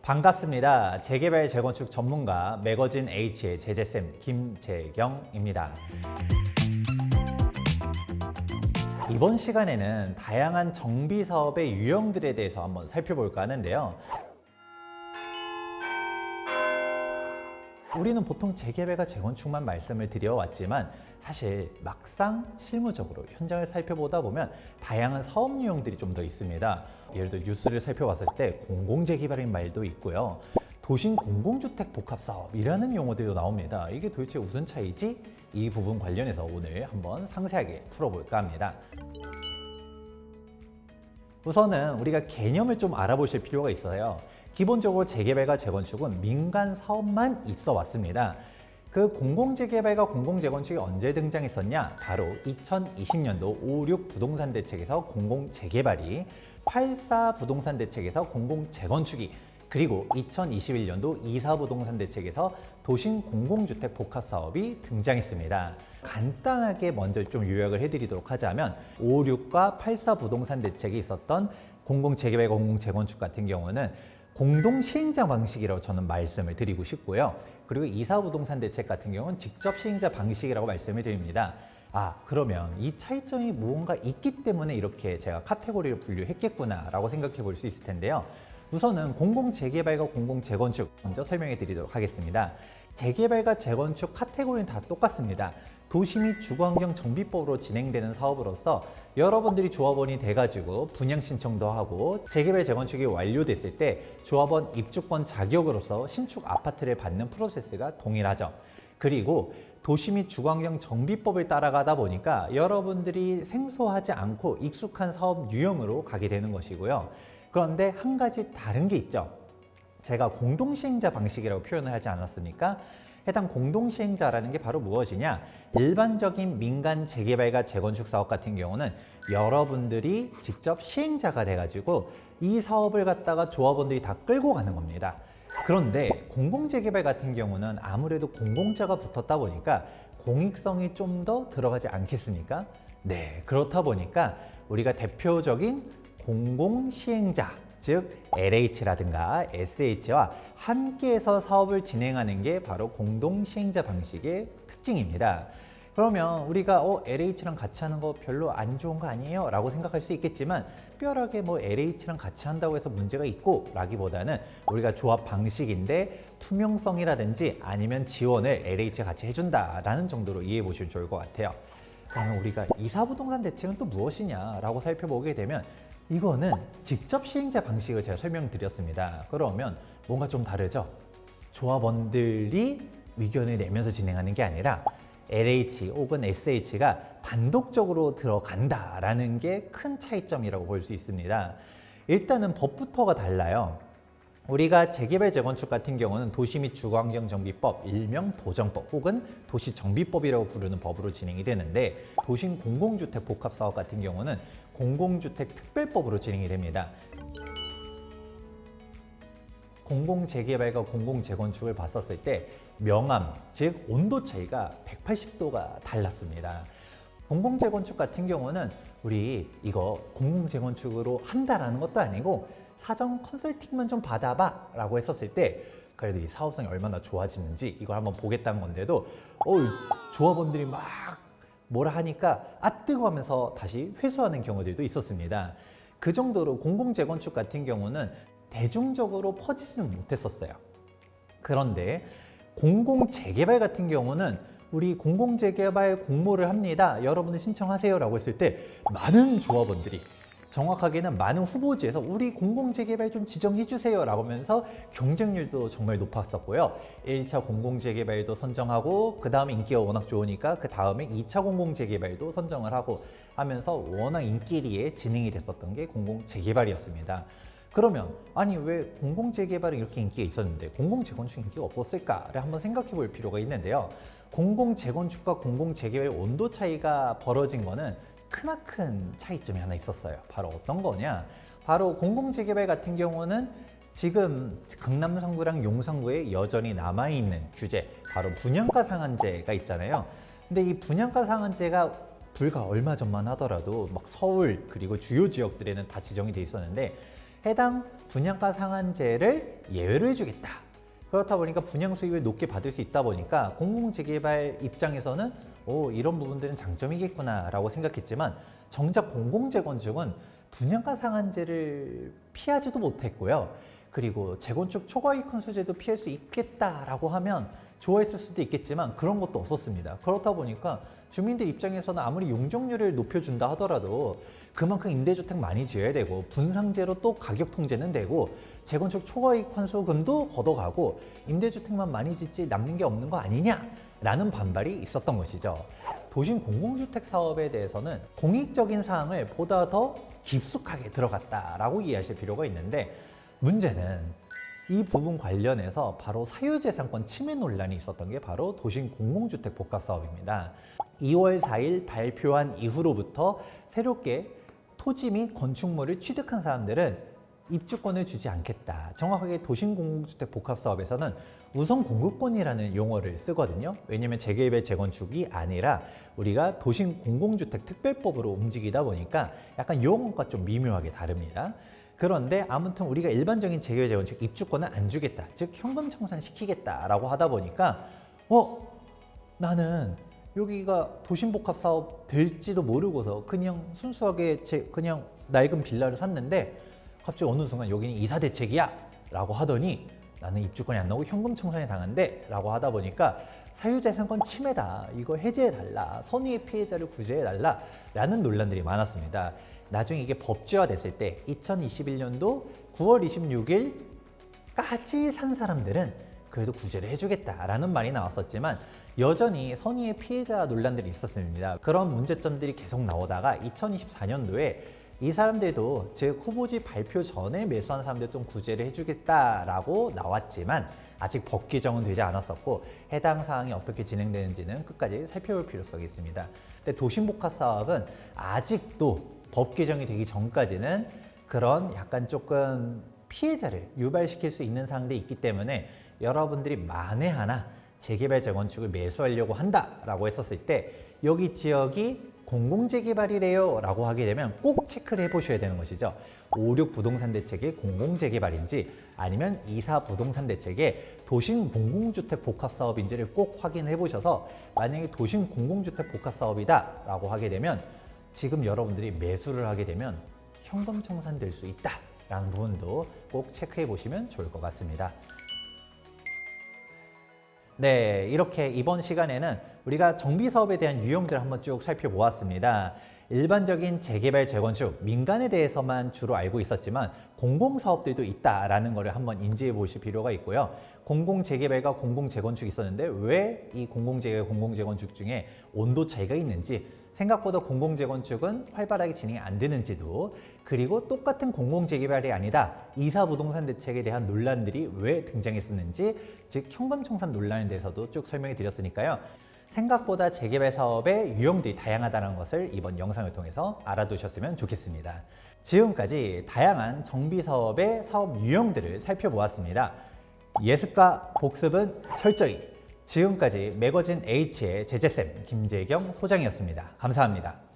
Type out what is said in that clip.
반갑습니다. 재개발 재건축 전문가 매거진 H의 제재쌤 김재경입니다. 이번 시간에는 다양한 정비 사업의 유형들에 대해서 한번 살펴볼까 하는데요. 우리는 보통 재개발과 재건축만 말씀을 드려왔지만 사실 막상 실무적으로 현장을 살펴보다 보면 다양한 사업 유형들이 좀 더 있습니다. 예를 들어 뉴스를 살펴봤을 때 공공재개발인 말도 있고요. 도심 공공주택 복합사업이라는 용어들도 나옵니다. 이게 도대체 무슨 차이지? 이 부분 관련해서 오늘 한번 상세하게 풀어볼까 합니다. 우선은 우리가 개념을 좀 알아보실 필요가 있어요. 기본적으로 재개발과 재건축은 민간 사업만 있어 왔습니다. 그 공공재개발과 공공재건축이 언제 등장했었냐? 바로 2020년도 5.6 부동산 대책에서 공공재개발이, 8.4 부동산 대책에서 공공재건축이, 그리고 2021년도 2.4 부동산 대책에서 도심 공공주택 복합사업이 등장했습니다. 간단하게 먼저 좀 요약을 해드리도록 하자면 5.6과 8.4 부동산 대책이 있었던 공공재개발과 공공재건축 같은 경우는 공동시행자 방식이라고 저는 말씀을 드리고 싶고요. 그리고 2.4 부동산 대책 같은 경우는 직접 시행자 방식이라고 말씀을 드립니다. 그러면 이 차이점이 무언가 있기 때문에 이렇게 제가 카테고리를 분류했겠구나 라고 생각해 볼 수 있을 텐데요. 우선은 공공재개발과 공공재건축 먼저 설명해 드리도록 하겠습니다. 재개발과 재건축 카테고리는 다 똑같습니다. 도시 및 주거환경 정비법으로 진행되는 사업으로서 여러분들이 조합원이 돼가지고 분양 신청도 하고 재개발 재건축이 완료됐을 때 조합원 입주권 자격으로서 신축 아파트를 받는 프로세스가 동일하죠. 그리고 도시 및 주거환경 정비법을 따라가다 보니까 여러분들이 생소하지 않고 익숙한 사업 유형으로 가게 되는 것이고요. 그런데 한 가지 다른 게 있죠. 제가 공동시행자 방식이라고 표현을 하지 않았습니까? 해당 공동시행자라는 게 바로 무엇이냐? 일반적인 민간 재개발과 재건축 사업 같은 경우는 여러분들이 직접 시행자가 돼가지고 이 사업을 갖다가 조합원들이 다 끌고 가는 겁니다. 그런데 공공재개발 같은 경우는 아무래도 공공자가 붙었다 보니까 공익성이 좀 더 들어가지 않겠습니까? 네, 그렇다 보니까 우리가 대표적인 공공시행자, 즉 LH라든가 SH와 함께해서 사업을 진행하는 게 바로 공동시행자 방식의 특징입니다. 그러면 우리가 LH랑 같이 하는 거 별로 안 좋은 거 아니에요? 라고 생각할 수 있겠지만 특별하게 LH랑 같이 한다고 해서 문제가 있고 라기보다는 우리가 조합 방식인데 투명성이라든지 아니면 지원을 LH가 같이 해준다라는 정도로 이해해 보시면 좋을 것 같아요. 그러면 우리가 2.4 부동산 대책은 또 무엇이냐라고 살펴보게 되면 이거는 직접 시행자 방식을 제가 설명드렸습니다. 그러면 뭔가 좀 다르죠? 조합원들이 의견을 내면서 진행하는 게 아니라 LH 혹은 SH가 단독적으로 들어간다라는 게 큰 차이점이라고 볼 수 있습니다. 일단은 법부터가 달라요. 우리가 재개발 재건축 같은 경우는 도시 및 주거환경정비법, 일명 도정법 혹은 도시정비법이라고 부르는 법으로 진행이 되는데 도심 공공주택 복합사업 같은 경우는 공공주택 특별법으로 진행이 됩니다. 공공재개발과 공공재건축을 봤었을 때 명암, 즉 온도 차이가 180도가 달랐습니다. 공공재건축 같은 경우는 우리 이거 공공재건축으로 한다라는 것도 아니고 사전 컨설팅만 좀 받아봐 라고 했었을 때 그래도 이 사업성이 얼마나 좋아지는지 이걸 한번 보겠다는 건데도 조합원들이 막 뭐라 하니까 뜨거 하면서 다시 회수하는 경우들도 있었습니다. 그 정도로 공공재건축 같은 경우는 대중적으로 퍼지지는 못했었어요. 그런데 공공재개발 같은 경우는 우리 공공재개발 공모를 합니다. 여러분들 신청하세요 라고 했을 때 많은 조합원들이 정확하게는 많은 후보지에서 우리 공공재개발 좀 지정해 주세요 라고 하면서 경쟁률도 정말 높았었고요. 1차 공공재개발도 선정하고 그 다음에 인기가 워낙 좋으니까 그 다음에 2차 공공재개발도 선정을 하고 하면서 워낙 인기리에 진행이 됐었던 게 공공재개발이었습니다. 그러면 아니 왜 공공재개발은 이렇게 인기가 있었는데 공공재건축 인기가 없었을까를 한번 생각해 볼 필요가 있는데요. 공공재건축과 공공재개발 온도 차이가 벌어진 거는 크나큰 차이점이 하나 있었어요. 바로 어떤 거냐? 바로 공공재개발 같은 경우는 지금 강남 상구랑 용산구에 여전히 남아있는 규제, 바로 분양가 상한제가 있잖아요. 근데 이 분양가 상한제가 불과 얼마 전만 하더라도 막 서울 그리고 주요 지역들에는 다 지정이 돼 있었는데 해당 분양가 상한제를 예외로 해주겠다. 그렇다 보니까 분양 수익을 높게 받을 수 있다 보니까 공공재개발 입장에서는 이런 부분들은 장점이겠구나라고 생각했지만 정작 공공재건축은 분양가 상한제를 피하지도 못했고요. 그리고 재건축 초과이익 환수제도 피할 수 있겠다라고 하면 좋아했을 수도 있겠지만 그런 것도 없었습니다. 그렇다 보니까 주민들 입장에서는 아무리 용적률을 높여준다 하더라도 그만큼 임대주택 많이 지어야 되고 분상제로 또 가격 통제는 되고 재건축 초과이익 환수금도 걷어가고 임대주택만 많이 짓지 남는 게 없는 거 아니냐라는 반발이 있었던 것이죠. 도심 공공주택 사업에 대해서는 공익적인 사항을 보다 더 깊숙하게 들어갔다라고 이해하실 필요가 있는데 문제는 이 부분 관련해서 바로 사유재산권 침해 논란이 있었던 게 바로 도심 공공주택 복합사업입니다. 2월 4일 발표한 이후로부터 새롭게 토지 및 건축물을 취득한 사람들은 입주권을 주지 않겠다. 정확하게 도심 공공주택 복합사업에서는 우선 공급권이라는 용어를 쓰거든요. 왜냐하면 재개발 재건축이 아니라 우리가 도심 공공주택 특별법으로 움직이다 보니까 약간 용어가 좀 미묘하게 다릅니다. 그런데 아무튼 우리가 일반적인 재개발 재건축 입주권은 안 주겠다. 즉 현금 청산시키겠다라고 하다 보니까 나는 여기가 도심복합사업 될지도 모르고서 그냥 순수하게 그냥 낡은 빌라를 샀는데 갑자기 어느 순간 여기는 이사대책이야 라고 하더니 나는 입주권이 안 나오고 현금 청산이 당한대 라고 하다 보니까 사유재산권 침해다, 이거 해제해달라, 선의의 피해자를 구제해달라 라는 논란들이 많았습니다. 나중에 이게 법제화 됐을 때 2021년도 9월 26일까지 산 사람들은 그래도 구제를 해주겠다라는 말이 나왔었지만 여전히 선의의 피해자 논란들이 있었습니다. 그런 문제점들이 계속 나오다가 2024년도에 이 사람들도 즉 후보지 발표 전에 매수한 사람들 좀 구제를 해주겠다라고 나왔지만 아직 법 개정은 되지 않았었고 해당 사항이 어떻게 진행되는지는 끝까지 살펴볼 필요성이 있습니다. 근데 도심복합 사업은 아직도 법 개정이 되기 전까지는 그런 약간 조금 피해자를 유발시킬 수 있는 사항들이 있기 때문에 여러분들이 만에 하나 재개발 재건축을 매수하려고 한다라고 했었을 때 여기 지역이 공공재개발이래요 라고 하게 되면 꼭 체크를 해보셔야 되는 것이죠. 5.6 부동산 대책의 공공재개발인지 아니면 2.4 부동산 대책의 도심 공공주택 복합사업인지를 꼭 확인해 보셔서 만약에 도심 공공주택 복합사업이다 라고 하게 되면 지금 여러분들이 매수를 하게 되면 현금 청산될 수 있다 라는 부분도 꼭 체크해 보시면 좋을 것 같습니다. 네, 이렇게 이번 시간에는 우리가 정비사업에 대한 유형들을 한번 쭉 살펴보았습니다. 일반적인 재개발, 재건축, 민간에 대해서만 주로 알고 있었지만 공공사업들도 있다라는 것을 한번 인지해 보실 필요가 있고요. 공공재개발과 공공재건축이 있었는데 왜 이 공공재개발, 공공재건축 중에 온도 차이가 있는지, 생각보다 공공재건축은 활발하게 진행이 안 되는지도, 그리고 똑같은 공공재개발이 아니다 2.4 부동산 대책에 대한 논란들이 왜 등장했었는지, 즉 현금 청산 논란에 대해서도 쭉 설명해 드렸으니까요. 생각보다 재개발 사업의 유형들이 다양하다는 것을 이번 영상을 통해서 알아두셨으면 좋겠습니다. 지금까지 다양한 정비 사업의 사업 유형들을 살펴보았습니다. 예습과 복습은 철저히. 지금까지 매거진 H의 제재쌤 김재경 소장이었습니다. 감사합니다.